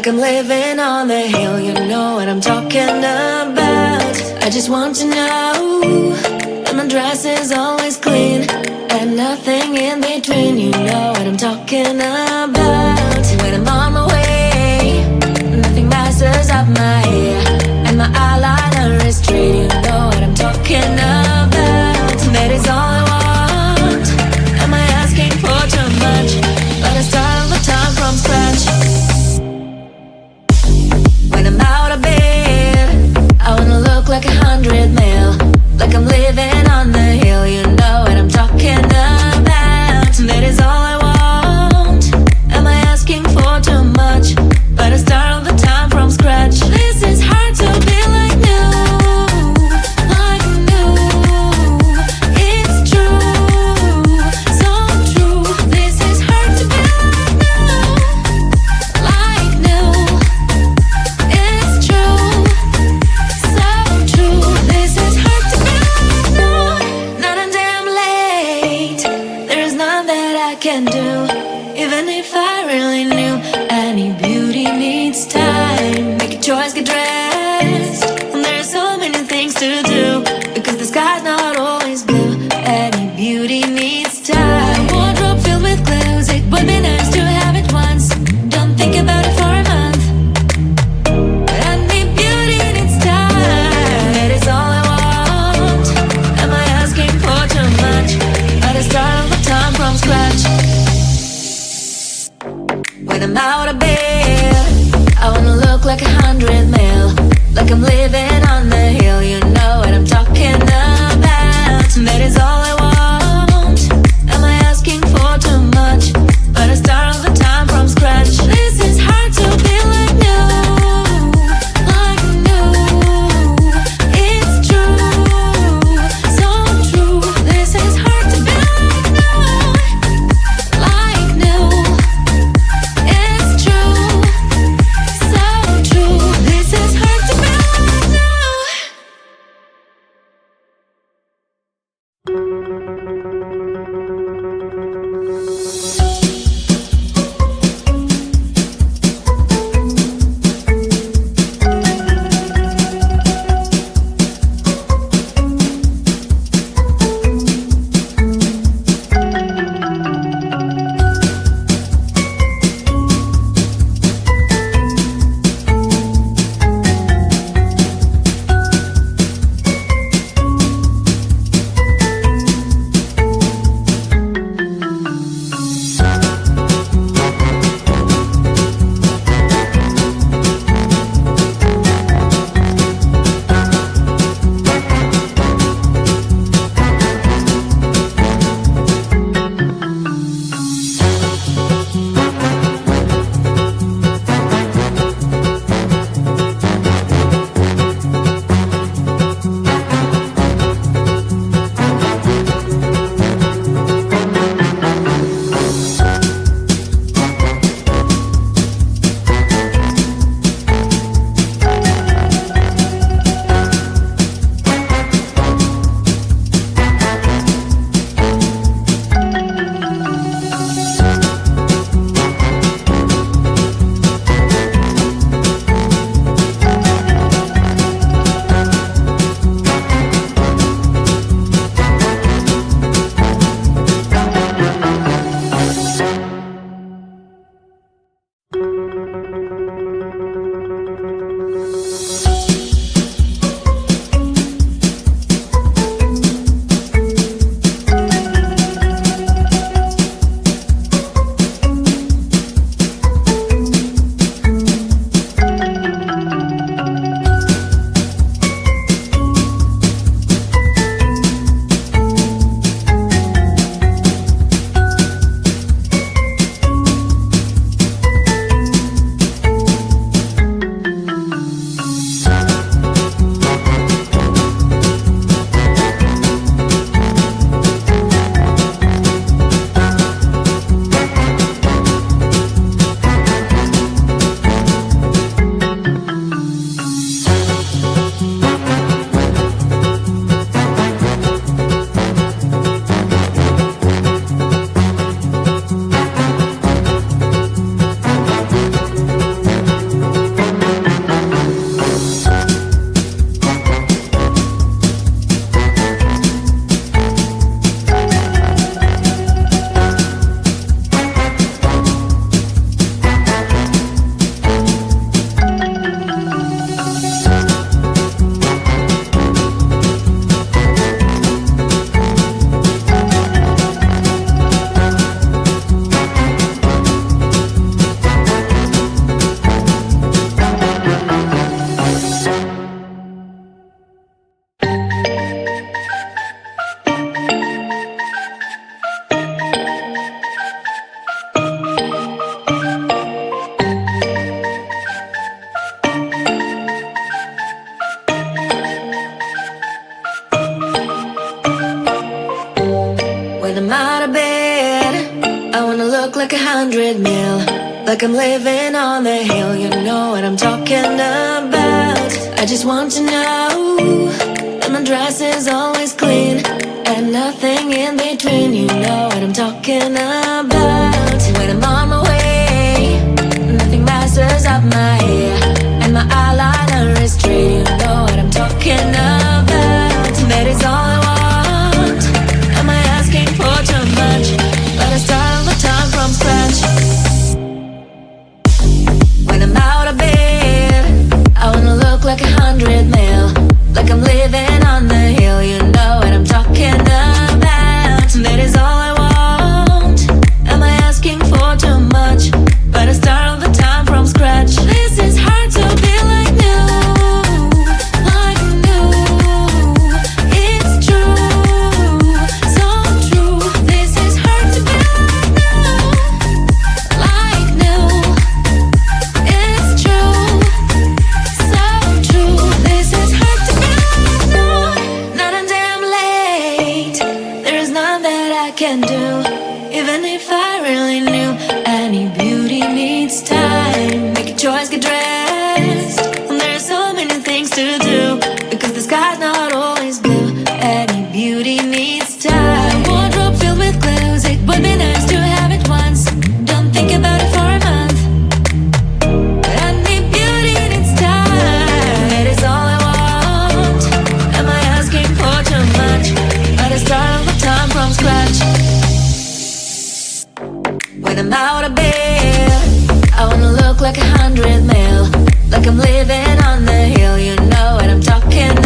like I'm living on the hill. You know what I'm talking about. I just want to know that my dress is always clean and nothing in between. You know what I'm talking about. When I'm on my way, nothing messes up my hair, and my eyeliner is straight. You know what I'm talking about. That is all I want. Am I asking for too much? But I start all the time from scratch. When I'm out of bed, I wanna look like 100 mil, like I'm living on the hill. You know what I'm talking about. That is all I want. Am I asking for too much? But I start all the time from scratch. This is hard to be like new, like new. It's true, so true. This is hard to be like new, it's true, so true. This is hard to be like new. Not until I'm late, there is none that I can do. Even if I really knew, any beauty needs time. Make a choice, get dressed, and there's so many things to do, because the sky's not always blue. Any beauty needs time. Wardrobe filled with clothes, it would be nice to have it once. Don't think about it for a month. Any beauty needs time. That is all I want. Am I asking for too much? But I start all the time from scratch. When I'm out of bed, I wanna look like 100 mil, like I'm living on the hill. You know what 100 mil. Like I'm living on the hill, you know what I'm talking about. I just want to know that my dress is always clean and nothing in between, you know what I'm talking about. When I'm on my way, nothing messes up my hair, and my eyeliner is straight, you know what I'm talking about. That is all I want. Am I asking for too much? But I start all the time from scratch. When I'm out of bed, I wanna look like 100 mil. Like I'm living on the hill, you know what I'm talking about. That is all I want. Am I asking for too much? But I start all the time from scratch. This is hard to be like new. Like new. It's true. So true. This is hard to be like new. Like new. It's true. So true. This is hard to be like new. Not a damn late. There is none that I can do. Even if I really knew, any beauty needs time. Make a choice, get dressed. And there are so many things to do, because the sky's not always blue. Any beauty needs time. Wardrobe filled with clothes, it would be nice to have it once. Don't think about it for a month. Any beauty needs time. That is all I want. Am I asking for too much? But I start all the time from scratch. When I'm out of bed, I wanna look like 100 mil. Like I'm living on the hill, you know what I'm talking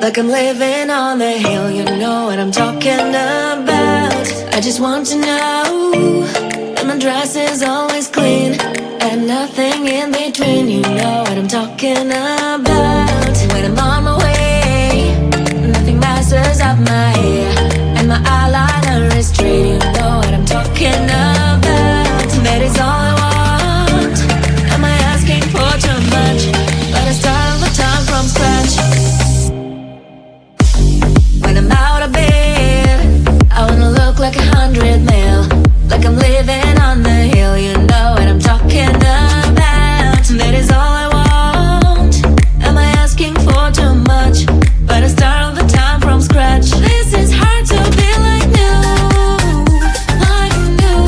like I'm living on the hill. You know what I'm talking about. I just want to know that my dress is always clean and nothing in between. You know what I'm talking about. When I'm on my way, nothing messes up my hair, and my eyeliner is straight. You know what I'm talking about. That is all I want. Am I asking for too much? But I start all the time from scratch. When I'm out of bed, I wanna look like 100 mil, like I'm living on the hill. You know what I'm talking about. That is all I want. Am I asking for too much? But I start all the time from scratch. This is hard to be like new, like new.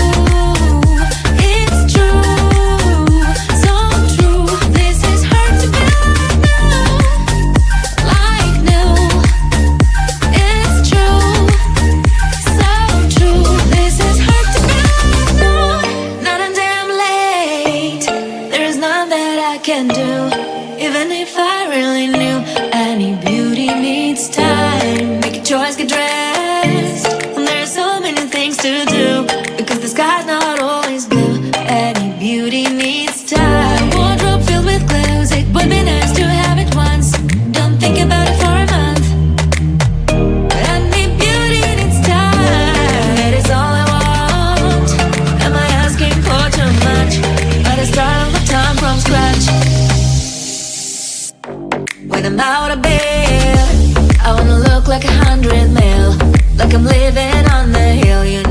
It's true, so true. This is hard to be like new, it's true, so true. This is hard to be not a damn late. There is none that I can do, even if I really knew. Any beauty needs time. Make a choice, get dressed. And there's so many things to do, because the sky's not always blue. Any beauty needs time. Wardrobe filled with clothes, it would be nice to have it once. Don't think about it for a month. Any beauty needs time. That is all I want. Am I asking for too much? But I start all the time from scratch. When I'm out of bed, I wanna look like 100 mil, like I'm living on the hill. You